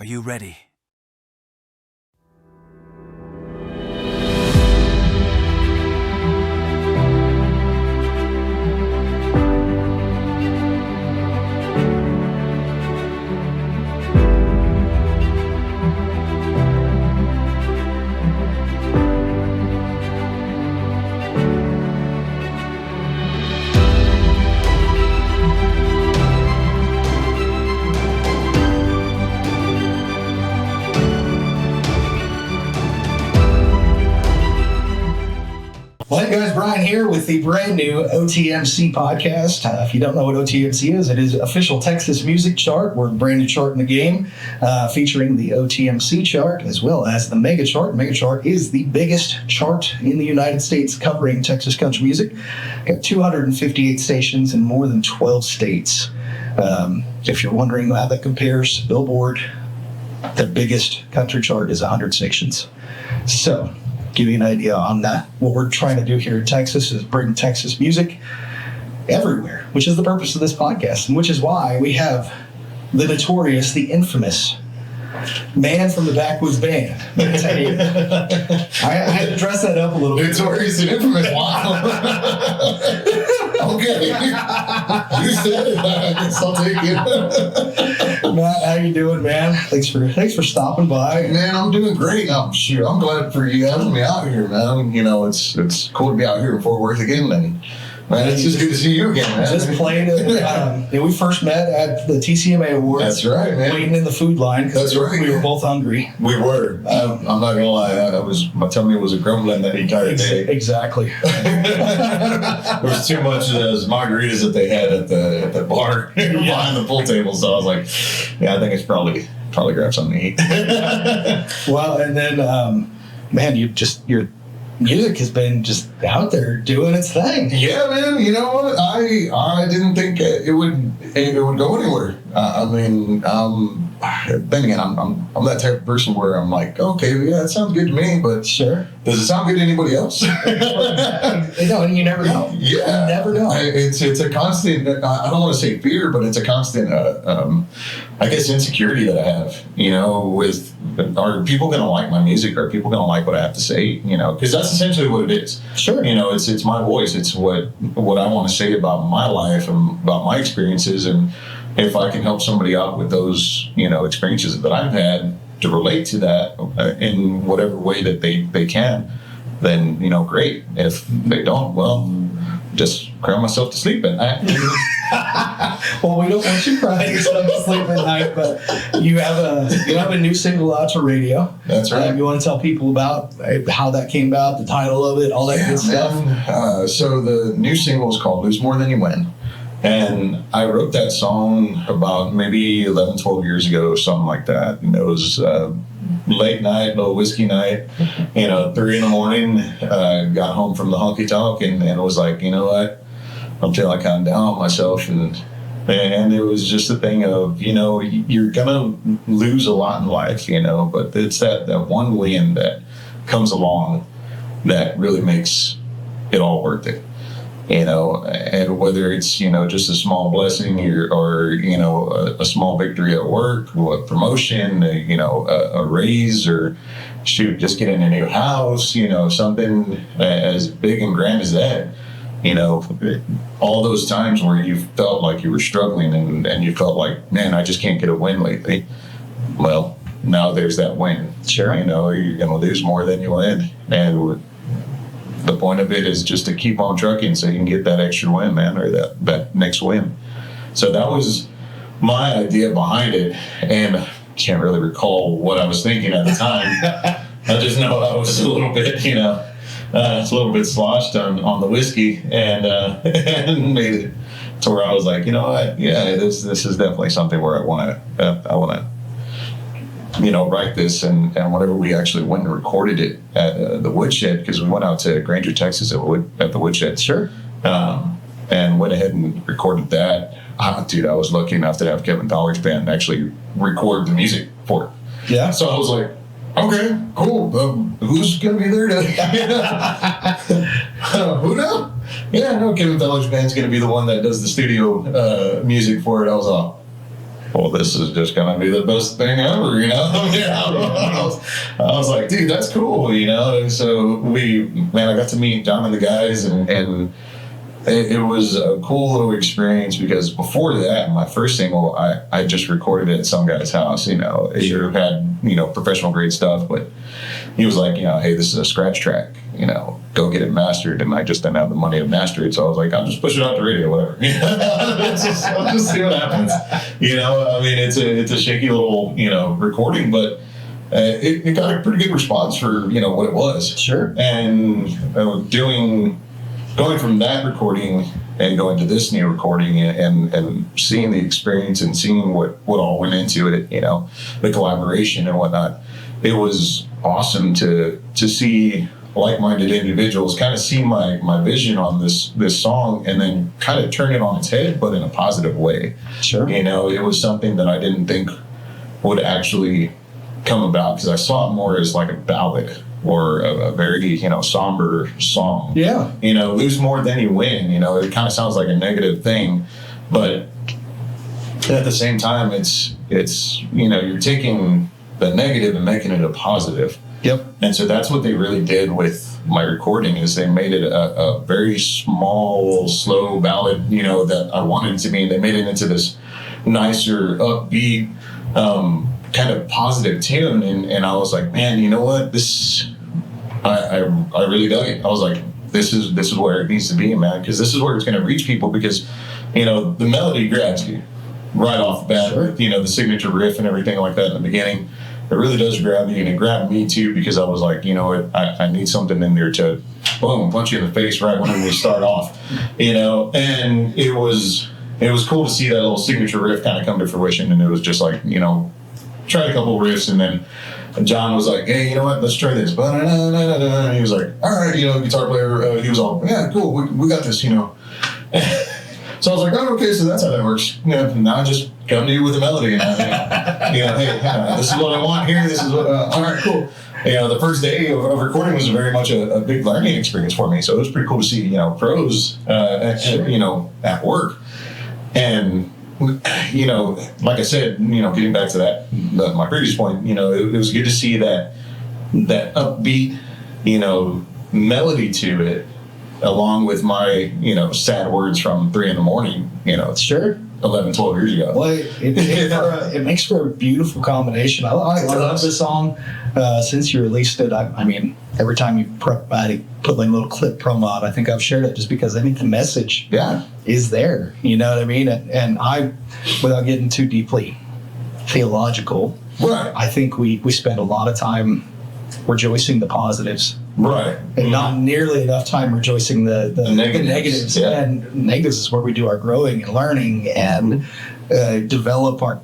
Are you ready? Well, hey guys, Brian here with the brand new OTMC podcast. If you don't know what OTMC is, it is official Texas music chart. We're a brand new chart in the game, featuring the OTMC chart as well as the Mega Chart. Mega Chart is the biggest chart in the United States covering Texas country music. Got 258 stations in more than 12 states. If you're wondering how that compares, Billboard, their biggest country chart is 100 stations. So, give you an idea on that. What we're trying to do here in Texas is bring Texas music everywhere, which is the purpose of this podcast, and which is why we have the notorious, the infamous man from the Backwoods band, Tejeda. I had to dress that up a little bit. Notorious and infamous. Wow. Okay. You said it. I guess I'll take it. Matt, how you doing, man? Thanks for stopping by. Man, I'm doing great. I'm glad for you having me out here, man. You know, it's cool to be out here in Fort Worth again, man. Man, it's just good to see you again, man. Just played it. We first met at the TCMA Awards. That's right, man. Waiting in the food line. That's right. We were both hungry. We were. I'm not gonna lie. My tummy was grumbling that entire day. Exactly. There was too much of those margaritas that they had at the bar behind the pool table. So I was like, yeah, I think it's probably grab something to eat. Well, and then, man, your music has been just out there doing its thing. Yeah, man. You know what? I didn't think it would go anywhere. Then again, I'm that type of person where I'm like, okay, yeah, that sounds good to me, but sure, does it sound good to anybody else? No, and you never know. Yeah, you never know. It's a constant. I don't want to say fear, but it's a constant. I guess insecurity that I have. You know, with are people going to like my music? Are people going to like what I have to say? You know, because that's essentially what it is. Sure. You know, it's my voice. It's what I want to say about my life and about my experiences, and if I can help somebody out with those, you know, experiences that I've had to relate to that in whatever way that they can, then, you know, great. If they don't, well, just cry myself to sleep at night. Well, we don't want you crying yourself to sleep at night, but you have a new single out to radio. That's right. You want to tell people about how that came about, the title of it, all that good stuff? So the new single is called Lose More Than You Win. And I wrote that song about maybe 11, 12 years ago, something like that. And it was late night, little whiskey night, 3 a.m. Got home from the honky tonk and it was like, you know what? I'm feeling kind of down on myself. And it was just a thing of, you know, you're going to lose a lot in life, you know, but it's that one win that comes along that really makes it all worth it. You know, and whether it's, you know, just a small blessing or you know, a small victory at work, or a promotion, a raise, or shoot, just getting a new house, you know, something as big and grand as that, you know, all those times where you felt like you were struggling and you felt like, man, I just can't get a win lately. Well, now there's that win. Sure. You know, you're going to lose more than you win. And the point of it is just to keep on trucking so you can get that extra win, man, or that next win. So that was my idea behind it, and I can't really recall what I was thinking at the time. I just know I was a little bit, you know, it's a little bit sloshed on the whiskey, and made it to where I was like, you know what, yeah, this is definitely something where I want to you know, write this, and whenever we actually went and recorded it at the Woodshed, because we went out to Granger, Texas at the Woodshed. Sure. And went ahead and recorded that. Dude, I was lucky enough to have Kevin Dollar's band actually record the music for it. Yeah. So I was like, okay, cool. Who's going to be there today? Who knows? Yeah, no, Kevin Dollar's band's going to be the one that does the studio music for it. I was all, well, this is just gonna be the best thing ever, you know. I was like, dude, that's cool, you know. And so I got to meet John and the guys, and it was a cool little experience, because before that, my first single, I just recorded it at some guy's house, you know. Sure. It had, you know, professional grade stuff, but he was like, you know, hey, this is a scratch track, you know, go get it mastered. And I just didn't have the money to master it, so I was like, I'll just push it out the radio, whatever. I'll just see what happens. You know, I mean, it's a shaky little, you know, recording, but it got a pretty good response for, you know, what it was. Sure. And going from that recording and going to this new recording, and seeing the experience and seeing what all went into it, you know, the collaboration and whatnot, it was awesome to see like-minded individuals kind of see my vision on this song, and then kind of turn it on its head, but in a positive way. Sure. You know, it was something that I didn't think would actually come about, because I saw it more as like a ballad, or a very, you know, somber song. Yeah. You know, lose more than you win. You know, it kind of sounds like a negative thing, but at the same time, it's you know, you're taking the negative and making it a positive. Yep. And so that's what they really did with my recording, is they made it a very small, slow ballad, you know, that I wanted it to be. They made it into this nicer, upbeat, kind of positive tune, and I was like, man, you know what, I really dug it. I was like, this is where it needs to be, man, because this is where it's going to reach people, because, you know, the melody grabs you right off the bat. Sure. You know, the signature riff and everything like that in the beginning, it really does grab you, and it grabbed me too, because I was like, you know what, I need something in there to boom, punch you in the face right when we start off, you know. And it was cool to see that little signature riff kind of come to fruition. And it was just like, you know, tried a couple riffs, and then John was like, hey, you know what, let's try this. And he was like, all right, you know, guitar player, he was all, yeah, cool, we got this, you know. So I was like, oh, okay, so that's how that works. You know, now I just come to you with a melody, and you know, hey, this is what I want here, this is what, all right, cool. You know, the first day of recording was very much a big learning experience for me, so it was pretty cool to see, you know, pros, you know, at work. And you know, like I said, you know, getting back to that, my previous point, you know, it was good to see that upbeat, you know, melody to it, along with my, you know, sad words from 3 a.m, you know, sure, 11, 12 years ago. Well, it makes for a beautiful combination. I love this song. Since you released it, I mean, every time you put like a little clip promo out, I think I've shared it, just because I think the message is there. You know what I mean? And I, without getting too deeply theological, right, I think we spend a lot of time rejoicing the positives. Right. And not nearly enough time rejoicing the negatives. Yeah. And negatives is where we do our growing and learning and develop our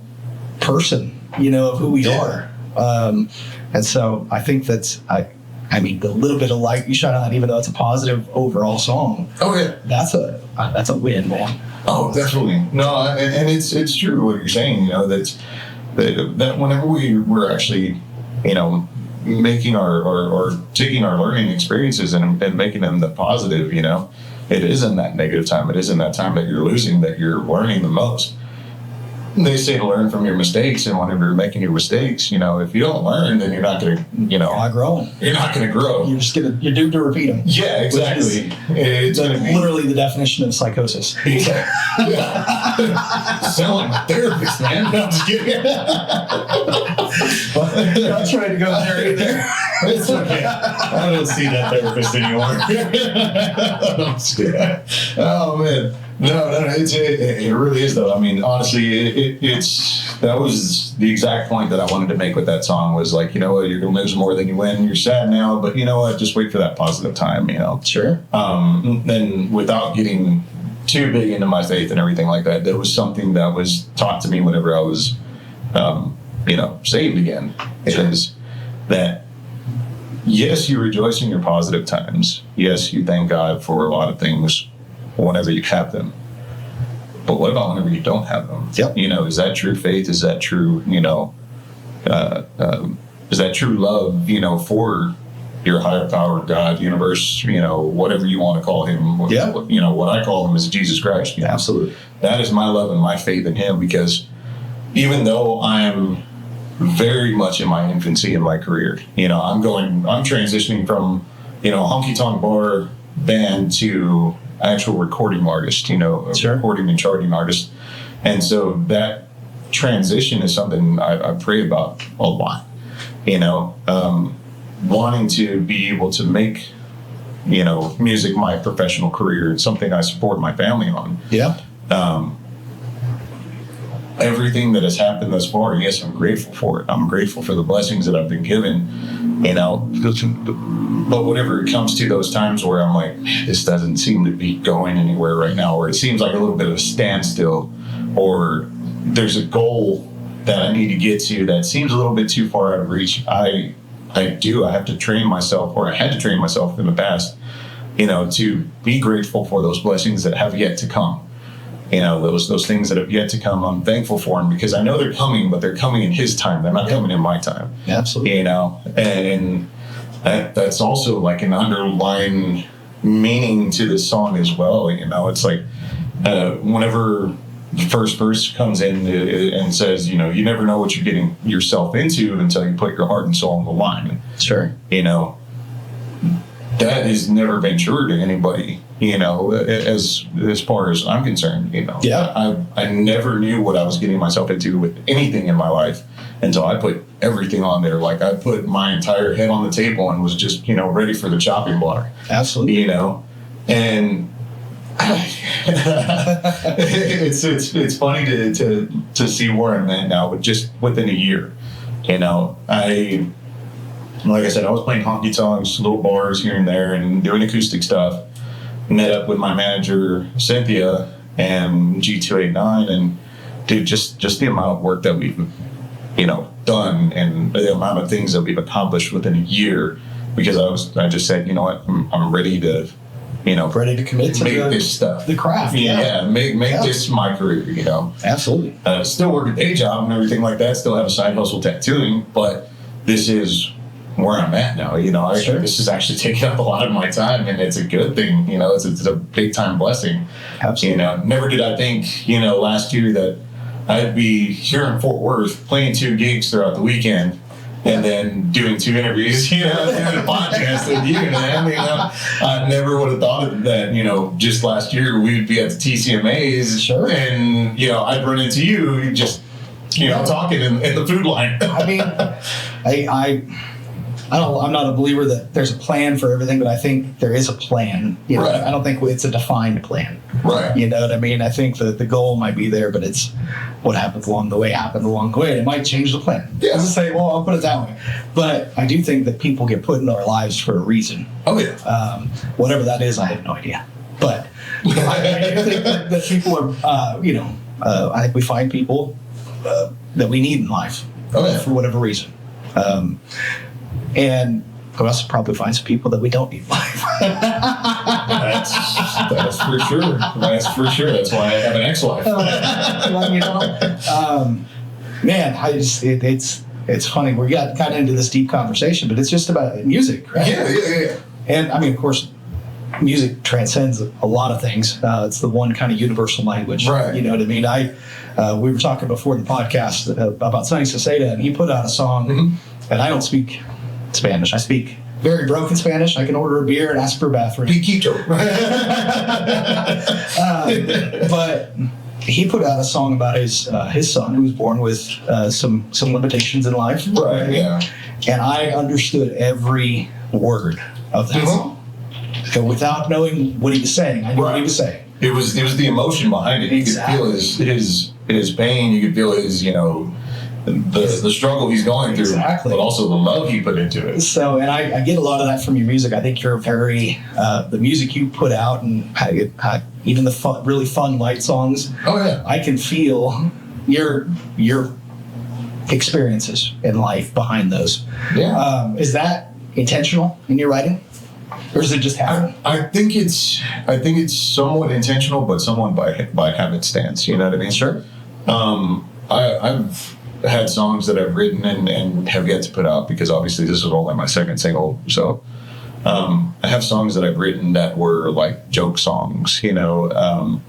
person, you know, of who we are. And so I think that's, I mean, the little bit of light you shine on, even though it's a positive overall song. Oh yeah, that's a win, man. Oh, definitely. No, and it's true what you're saying. You know, that whenever we're actually, you know, making or taking our learning experiences and making them the positive, you know, it isn't that negative time. It isn't that time that you're losing that you're learning the most. They say to learn from your mistakes, and whenever you're making your mistakes, you know, if you don't learn, then you're not going to, you know, you're not going to grow. You're doomed to repeat them. Yeah, exactly. It's literally the definition of psychosis. Yeah. Sound like a therapist, man. No, I'm just kidding. I'm not trying to go there either. It's okay. I don't see that therapist anymore. I'm just kidding. Oh man. No, it really is though. I mean, honestly, that was the exact point that I wanted to make with that song, was like, you know what, you're gonna lose more than you win. You're sad now, but you know what, just wait for that positive time, you know. Sure. And without getting too big into my faith and everything like that, there was something that was taught to me whenever I was, you know, saved again. Sure. Is that yes, you rejoice in your positive times. Yes, you thank God for a lot of things whenever you have them. But what about whenever you don't have them? Yep. You know, is that true faith? Is that true, you know, is that true love, you know, for your higher power, God, universe, you know, whatever you want to call him. Yeah. You know, what I call him is Jesus Christ. You know? Absolutely. That is my love and my faith in him, because even though I'm very much in my infancy in my career, I'm transitioning from, a honky-tonk bar band to actual recording artist, Sure. recording and charting artist. And so that transition is something I pray about a lot, wanting to be able to make, music my professional career. It's something I support my family on. Yeah. Everything that has happened thus far, yes, I'm grateful for it. I'm grateful for the blessings that I've been given, but whenever it comes to those times where I'm like, this doesn't seem to be going anywhere right now, or it seems like a little bit of a standstill, or there's a goal that I need to get to that seems a little bit too far out of reach, I have to train myself, or I had to train myself in the past, to be grateful for those blessings that have yet to come. Those things that have yet to come, I'm thankful for them because I know they're coming, but they're coming in His time. They're not coming in my time. Absolutely. And that's also like an underlying meaning to this song as well. It's like whenever the first verse comes in and says, you never know what you're getting yourself into until you put your heart and soul on the line. Sure. That has never been true to anybody, as far as I'm concerned. Yeah. I never knew what I was getting myself into with anything in my life until I put everything on there. Like I put my entire head on the table and was just, ready for the chopping block. Absolutely. And it's funny to see where I'm at now, but just within a year. Like I said, I was playing honky tonks, little bars here and there, and doing acoustic stuff. Met up with my manager Cynthia and G289, and dude, just the amount of work that we've done, and the amount of things that we've accomplished within a year. Because I just said, I'm ready to, ready to commit to make this stuff, the craft. Make this my career. Absolutely. Still work a day job and everything like that. Still have a side hustle tattooing, but this is where I'm at now. Sure. This is actually taking up a lot of my time, and it's a good thing. It's a big time blessing. Absolutely. Never did I think, last year that I'd be here in Fort Worth playing 2 gigs throughout the weekend, and then doing 2 interviews, doing a podcast with you, man. I never would have thought of that. Just last year we'd be at the TCMAs, sure, and I'd run into you just talking in the food line. I mean, I'm not a believer that there's a plan for everything, but I think there is a plan. Right. I don't think it's a defined plan. Right. You know what I mean? I think that the goal might be there, but it's what happens along the way happens along the way. It might change the plan. Yeah. I'll just say, well, I'll put it that way. But I do think that people get put into our lives for a reason. Oh, yeah. Whatever that is, I have no idea. But I do think that people are, I think we find people that we need in life for whatever reason. And we also probably find some people that we don't need in life. That's for sure. That's for sure. That's why I have an ex-wife. Man, it's funny. We got kind of into this deep conversation, but it's just about music, right? Yeah. And I mean, of course, music transcends a lot of things. It's the one kind of universal language. Right. You know what I mean? We were talking before the podcast about Sonny Tejeda, and he put out a song, and I don't speak Spanish. I speak very broken Spanish. I can order a beer and ask for a bathroom. Piquito. But he put out a song about his son who was born with some limitations in life. Right. Yeah. And I understood every word of that song. So without knowing what he was saying, I knew what he was saying. It was the emotion behind it. Exactly. You could feel his pain. You could feel his the struggle he's going through, exactly, but also the love he put into it. So, and I get a lot of that from your music. I think you're very the music you put out, and how even the really fun light songs. Oh yeah, I can feel your experiences in life behind those. Yeah, is that intentional in your writing, or does it just happen? I think it's somewhat intentional, but somewhat by happenstance. You know what I mean? Sure. I've had songs that I've written and have yet to put out because obviously this was only my second single. So I have songs that I've written that were like joke songs. I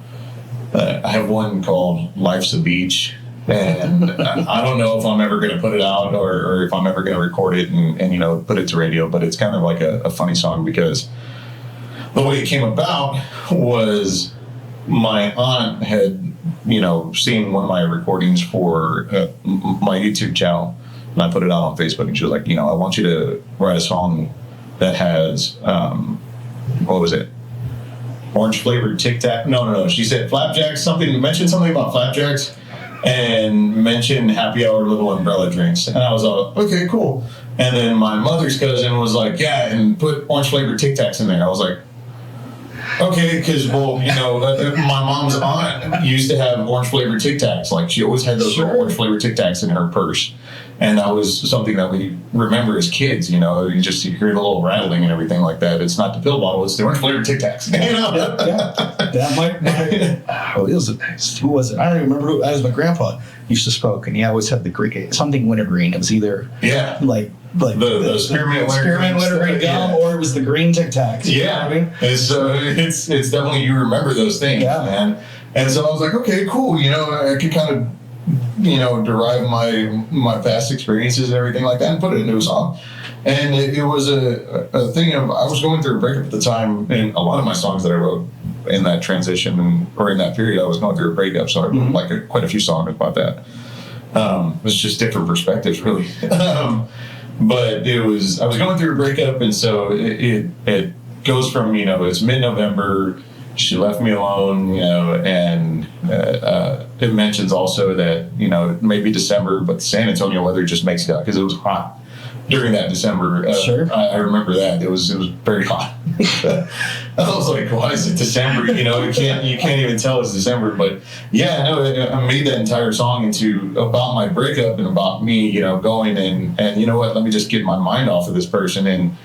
have one called "Life's a Beach," And I don't know if I'm ever going to put it out or if I'm ever going to record it and you know, put it to radio, but it's kind of like a funny song because the way it came about was my aunt had, you know, seen one of my recordings for my YouTube channel, and I put it out on Facebook, and she was like, you know, I want you to write a song that has, what was it? Orange flavored Tic Tac. No. She said flapjacks, mentioned something about flapjacks and mentioned happy hour little umbrella drinks. And I was all, okay, cool. And then my mother's cousin was like, yeah, and put orange flavored Tic Tacs in there. I was like, okay, because, well, you know, my mom's aunt used to have orange flavored Tic Tacs. Like, she always had those orange flavored Tic Tacs in her purse. And that was something that we remember as kids, you know. You hear the little rattling and everything like that. It's not the pill bottle, it's the orange flavored Tic Tacs. You know? Yeah. That who was it? I don't even remember who. That was my grandpa used to smoke, and he always had the something wintergreen. It was either like the spearmint wintergreen gum, or it was the green Tic Tacs. Yeah, you know what I mean? It's definitely, you remember those things, man. And so I was like, okay, cool. You know, I could kind of, you know, derive my past experiences and everything like that and put it into a song. And it was a thing of, I was going through a breakup at the time, and a lot of my songs that I wrote in that transition or in that period, I was going through a breakup, so I wrote like quite a few songs about that. It was just different perspectives, really. But I was going through a breakup, and so it goes from, you know, it's mid-November, she left me alone, you know, and it mentions also that, you know, it may be December, but the San Antonio weather just makes it out because it was hot during that December. Sure. I remember that. It was very hot. I was like, why is it December? You know, you can't even tell it's December. But yeah, no, I made that entire song about my breakup and about me, you know, going and you know what, let me just get my mind off of this person and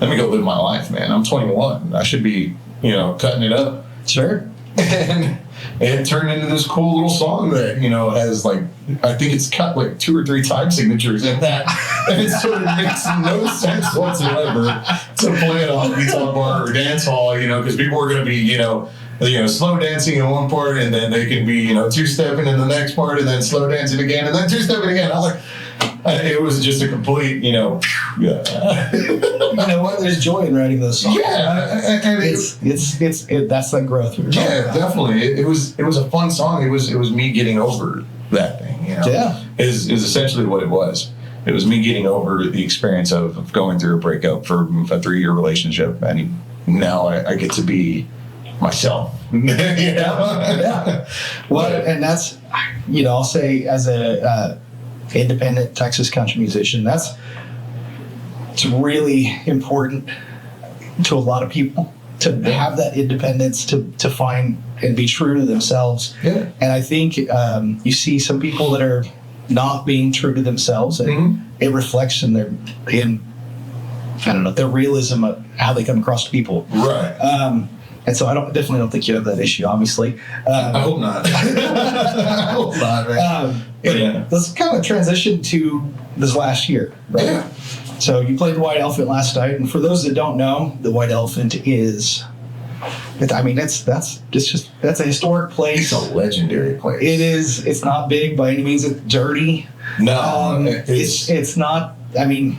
let me go live my life, man. I'm 21. I should be, you know, cutting it up. Sure. And it turned into this cool little song that, you know, has like, I think it's got like 2 or 3 time signatures in that. And it sort of makes no sense whatsoever to play it on guitar bar or dance hall, you know, because people are going to be, you know, slow dancing in one part, and then they can be, you know, 2-stepping in the next part, and then slow dancing again, and then 2-stepping again. I was like, it was just a complete, you know. You know what? There's joy in writing those songs. Yeah, and it's that's that growth. Yeah, definitely. It was a fun song. It was me getting over that thing. You know? Yeah, is essentially what it was. It was me getting over the experience of going through a breakup for a 3-year relationship, and now I get to be myself. Yeah. Well, and that's, you know, I'll say as a independent Texas country musician, it's really important to a lot of people to have that independence, to find and be true to themselves. Yeah. And I think you see some people that are not being true to themselves, and it reflects in their realism of how they come across to people. Right. And so I definitely don't think you have that issue, obviously. I hope not. I hope not, man. But let's kind of transition to this last year, right? Yeah. So you played the White Elephant last night, and for those that don't know, the White Elephant is, that's a historic place. It's a legendary place. It is. It's not big by any means. It's dirty. No, it's not. I mean,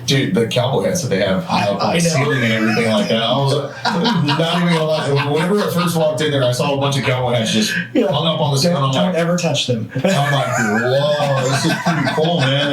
dude, the cowboy hats that they have up on the ceiling and everything like that. I was not even gonna lie. Whenever I first walked in there, I saw a bunch of cowboy hats just hung up on the ceiling. Don't ever touch them. I'm like, whoa, this is pretty cool, man.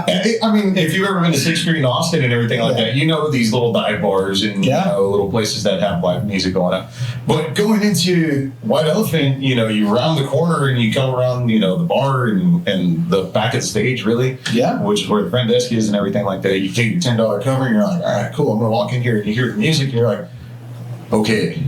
And I mean, if you've ever been to 6th Street in Austin and everything like that, you know these little dive bars and you know, little places that have live music going on. But going into White Elephant, you know, you round the corner and you come around, you know, the bar and the back of the stage, really, which is where the front desk is and everything like that. You take your $10 cover and you're like, all right, cool, I'm gonna walk in here, and you hear the music and you're like, okay,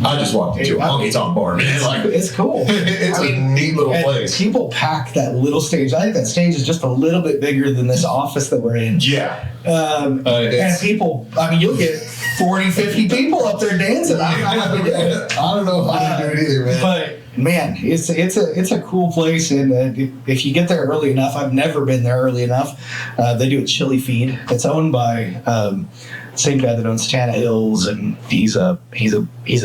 I just walked into a honky-tonk bar, man. Like, it's cool. It's a neat little place. People pack that little stage. I think that stage is just a little bit bigger than this office that we're in. Yeah. And people, I mean, you'll get 40, 50 people up there dancing. I don't know if I can do it either, man. But man, it's a cool place, and if you get there early enough, I've never been there early enough. They do a chili feed. It's owned by same guy that owns Tana Hills, and he's a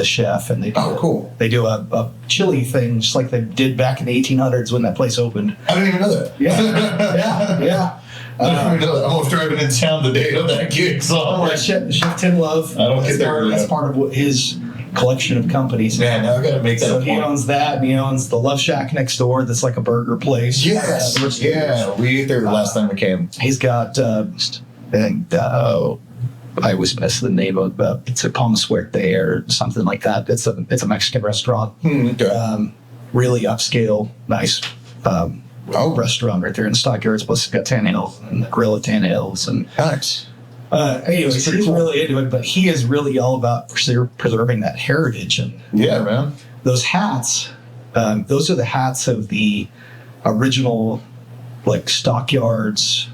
chef, and they do cool. They do a chili thing just like they did back in the 1800s when that place opened. I didn't even know that. Yeah. I didn't even know that. I was driving in town the day of that gig, so I'm like, Chef Tim Love. I don't get there. That's part of his collection of companies. Man, now I got to make that. So a he point. owns that, and he owns the Love Shack next door. That's like a burger place. Yes, we ate there the last time we came. He's got I always miss the name of it's a Palm Suerte or something like that. It's a Mexican restaurant. Okay. Really upscale, nice restaurant right there in Stockyards. Plus, it's got Tan Hills and the grill at Tan Hills. And Nice. anyways, he's really into it, but he is really all about preserving that heritage. And Yeah, man. those hats, those are the hats of the original, like Stockyards,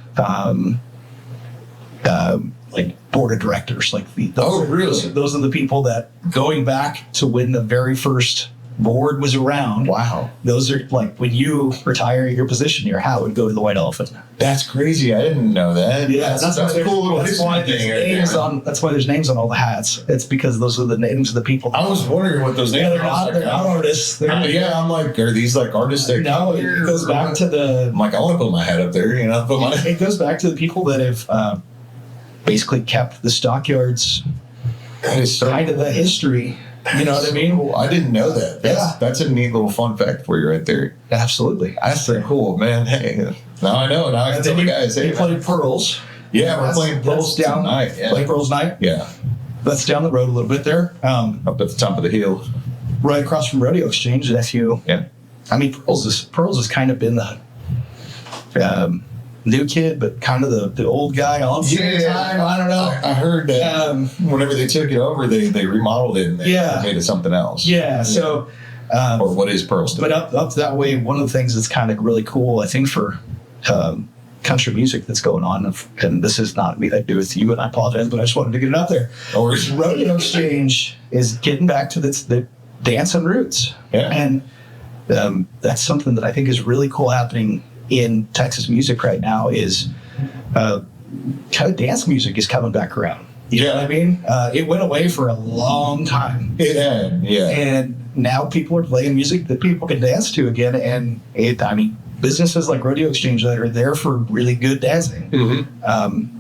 like board of directors. Like really? Those are the people that, going back to when the very first board was around. Wow. Those are like when you retire your position, your hat would go to the White Elephant. That's crazy. I didn't know that. Yeah, that's a cool little that's why history there's thing. names on. That's why there's names on all the hats. It's because those are the names of the people. I was wondering what those names are. They're not artists. Yeah, I'm like, are these like artists that No, it goes back to the. I'm like, I want to put my hat up there, you know. It goes back to the people that have basically kept the Stockyards That is so kind of the history. You know what I mean? cool. I didn't know that. That's a neat little fun fact for you right there. Absolutely. That's so cool, man. Hey, now I know. Now I can tell you guys. They Hey, played Pearls. yeah, we're playing Pearls down tonight. Yeah. Playing Pearls night. Yeah, That's down the road a little bit there. up at the top of the hill. Right across from Rodeo Exchange at SU. Yeah. I mean, Pearls has kind of been the new kid, but kind of the old guy all at the same time. I don't know. I heard that whenever they took it over, they remodeled it and they made it something else. Yeah. So, or what is Pearls? but up that way, one of the things that's kind of really cool, I think, for country music that's going on, and this is not me that do with you, and I apologize, but I just wanted to get it out there. Rodeo Exchange is getting back to the dance and roots. Yeah. And that's something that I think is really cool happening in Texas music right now is kind of dance music is coming back around. You know what I mean? It went away for a long time. It had, yeah. And now people are playing music that people can dance to again. And businesses like Rodeo Exchange that are there for really good dancing,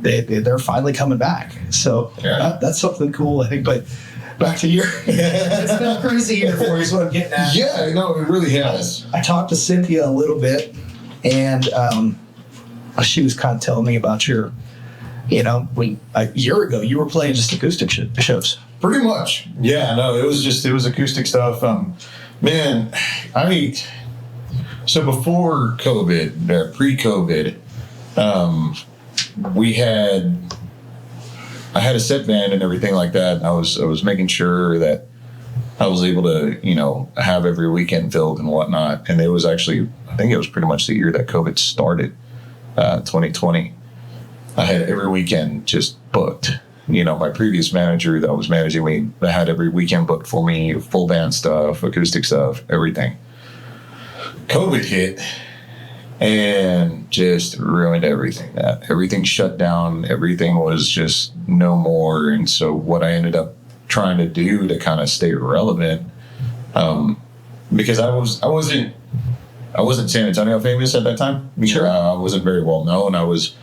they're finally coming back. So that's something cool, I think. But back to your, it's been a crazy year for you, is what I'm getting at. Yeah, no, it really has. I talked to Cynthia a little bit, and she was kind of telling me about your, a year ago you were playing just acoustic shows. Pretty much. Yeah, no, it was acoustic stuff. So before COVID, or pre-COVID, I had a set band and everything like that. And I was making sure that I was able to, have every weekend filled and whatnot. And it was actually, I think it was pretty much the year that COVID started, 2020. I had every weekend just booked. My previous manager that was managing me had every weekend booked for me, full band stuff, acoustic stuff, everything. COVID hit and just ruined everything. Everything shut down. Everything was just no more. And so what I ended up trying to do to kind of stay relevant, because I wasn't San Antonio famous at that time. Sure. I wasn't very well known. I was,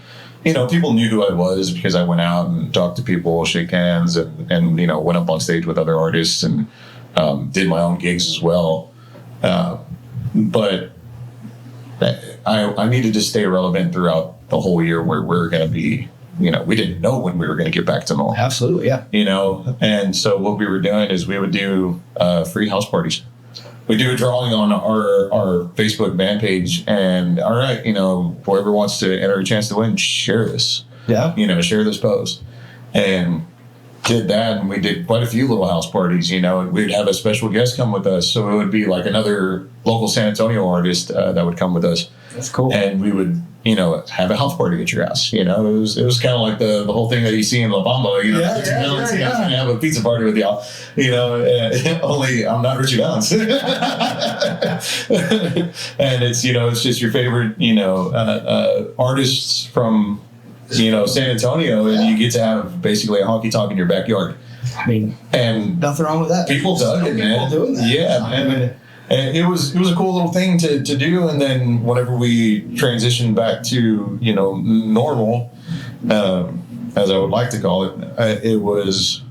people knew who I was because I went out and talked to people, shake hands, and went up on stage with other artists and did my own gigs as well. But I needed to stay relevant throughout the whole year where we're going to be, we didn't know when we were going to get back to normal. Absolutely, yeah. And so what we were doing is we would do free house parties. We do a drawing on our Facebook band page, and all right, whoever wants to enter a chance to win, share this. Yeah. Share this post. And did that, and we did quite a few little house parties, and we'd have a special guest come with us. So it would be like another local San Antonio artist that would come with us. That's cool. And we would have a house party at your house. It was kind of like the whole thing that you see in La Bamba. Have a pizza party with y'all. Only I'm not Richie Valens. And it's it's just your favorite artists from San Antonio, and you get to have basically a honky tonk in your backyard. I mean, and nothing wrong with that. People dug it, man. People doing that. Yeah, man. And it was a cool little thing to do. And then whenever we transitioned back to normal, as I would like to call it, it was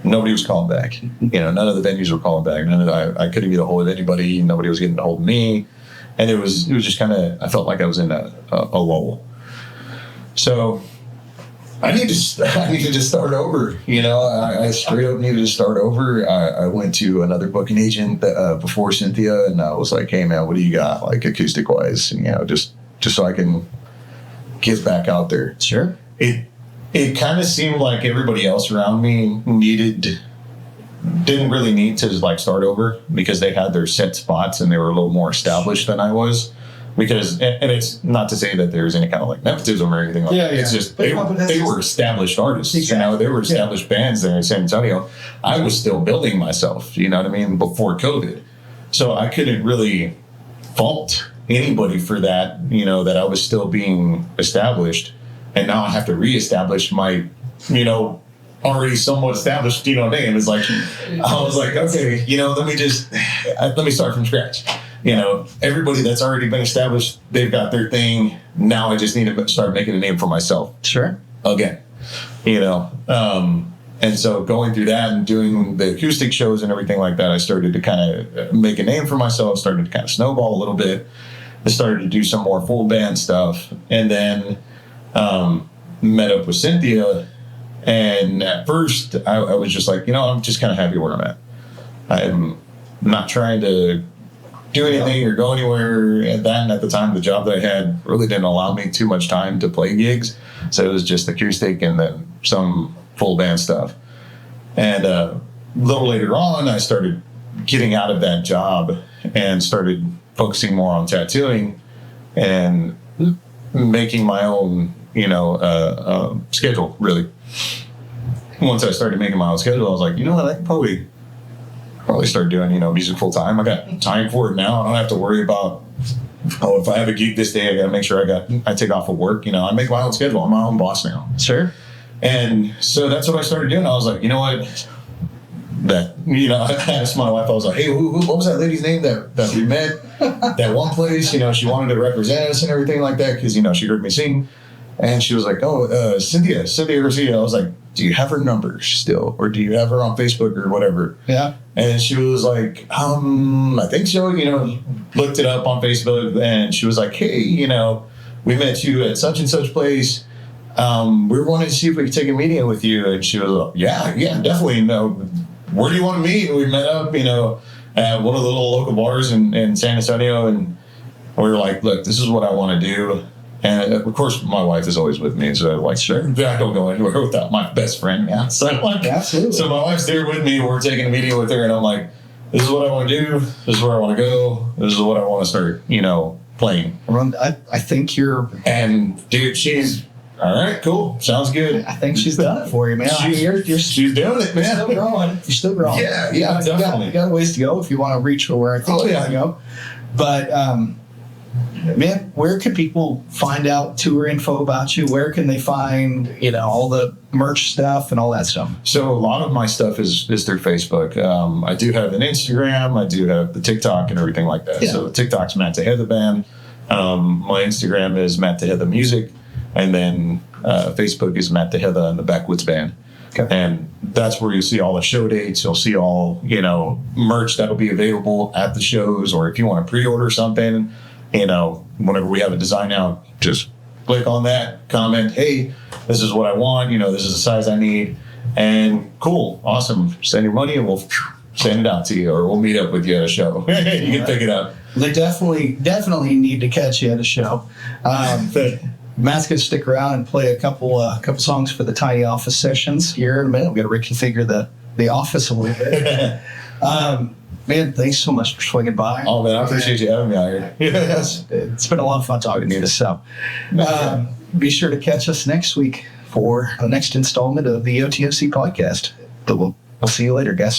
nobody was calling back. None of the venues were calling back. I couldn't get a hold of anybody. Nobody was getting a hold of me, and it was just kind of, I felt like I was in a lull. So I need to just start over. I straight up needed to start over. I went to another booking agent before Cynthia, and I was like, "Hey man, what do you got, like acoustic wise? And, just so I can get back out there." Sure. It kind of seemed like everybody else around me didn't really need to like start over because they had their set spots and they were a little more established than I was. Because, and it's not to say that there's any kind of like nepotism or anything like that. It's just they were established artists. Exactly. They were established bands there in San Antonio. I was still building myself, before COVID. So I couldn't really fault anybody for that, that I was still being established. And now I have to reestablish my, already somewhat established, name. It's like, I was like, okay, let me start from scratch. Everybody that's already been established, they've got their thing. Now I just need to start making a name for myself. Sure. Again, and so going through that and doing the acoustic shows and everything like that, I started to kind of make a name for myself, started to kind of snowball a little bit. I started to do some more full band stuff, and then met up with Cynthia. And at first I was just like, I'm just kind of happy where I'm at. I'm not trying to do anything or go anywhere. And at the time, the job that I had really didn't allow me too much time to play gigs. So it was just acoustic and then some full band stuff. And a little later on, I started getting out of that job and started focusing more on tattooing and making my own, schedule, really. Once I started making my own schedule, I was like, I can probably start doing, music full time. I got time for it now. I don't have to worry about, if I have a gig this day, I got to make sure I take off of work. I make my own schedule. I'm my own boss now. Sure. And so that's what I started doing. I was like, what? I asked my wife, I was like, hey, what was that lady's name that we met that one place? She wanted to represent us and everything like that because, she heard me sing. And she was like, Cynthia Garcia. I was like, do you have her number still? Or do you have her on Facebook or whatever? Yeah. And she was like, I think so. Looked it up on Facebook. And she was like, hey, we met you at such and such place. We wanted to see if we could take a meeting with you. And she was like, yeah, definitely. Where do you want to meet? And we met up, at one of the little local bars in San Antonio. And we were like, look, this is what I want to do. And of course, my wife is always with me, so sure, I don't go anywhere without my best friend. Yeah, so absolutely. So my wife's there with me. We're taking a meeting with her, and I'm like, "This is what I want to do. This is where I want to go. This is what I want to start, playing." I think you're. And dude, she's all right. Cool, sounds good. I think she's done it for you, man. She's doing it, man. You're still growing. You're still growing. Yeah, definitely. You got a ways to go if you want to reach for where I think you want to go. But. Man, where can people find out tour info about you? Where can they find, all the merch stuff and all that stuff? So a lot of my stuff is through Facebook. I do have an Instagram. I do have the TikTok and everything like that. Yeah. So TikTok's Matt Tejeda Band. My Instagram is Matt Tejeda Music. And then Facebook is Matt Tejeda and the Backwoods Band. Okay. And that's where you see all the show dates. You'll see all, merch that'll be available at the shows. Or if you want to pre-order something, whenever we have a design out, just click on that, comment, hey, this is what I want, this is the size I need, and cool, awesome, send your money and we'll send it out to you, or we'll meet up with you at a show. You can pick it up. They definitely need to catch you at a show. Matt's going to stick around and play a couple songs for the Tiny Office sessions here in a minute. We're going to reconfigure the office a little bit. Man, thanks so much for swinging by. Oh, man, I appreciate you having me out here. Yes, it's been a lot of fun talking to you. So be sure to catch us next week for the next installment of the OTMC podcast. But we'll see you later, guys.